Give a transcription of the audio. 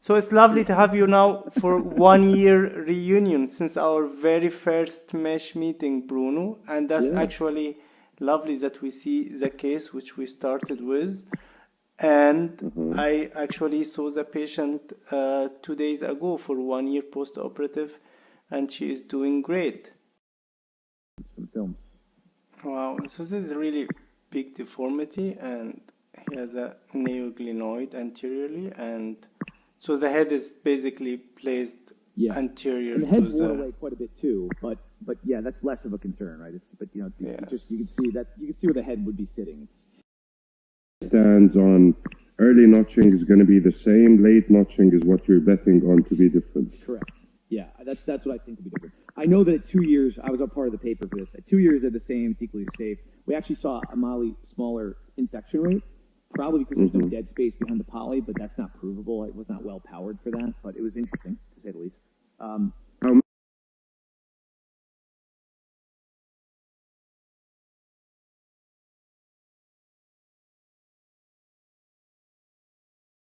So it's lovely to have you now for 1 year reunion since our very first mesh meeting, Bruno. And that's actually lovely that we see the case which we started with. And I actually saw the patient 2 days ago for 1 year post-operative, and she is doing great. Some films. Wow, so this is a really big deformity, and he has a neoglenoid anteriorly, and so the head is basically placed anterior. And the head wore away quite a bit too, but yeah, that's less of a concern, right? But you can see where the head would be sitting. Stands on early notching is going to be the same. Late notching is what you're betting on to be different. Correct. Yeah, that's what I think would be different. I know that at 2 years, I was a part of the paper for this. At 2 years, they're the same. It's equally safe. We actually saw a mildly smaller infection rate, probably because there's no dead space behind the poly, but that's not provable. It was not well powered for that, but it was interesting to say the least.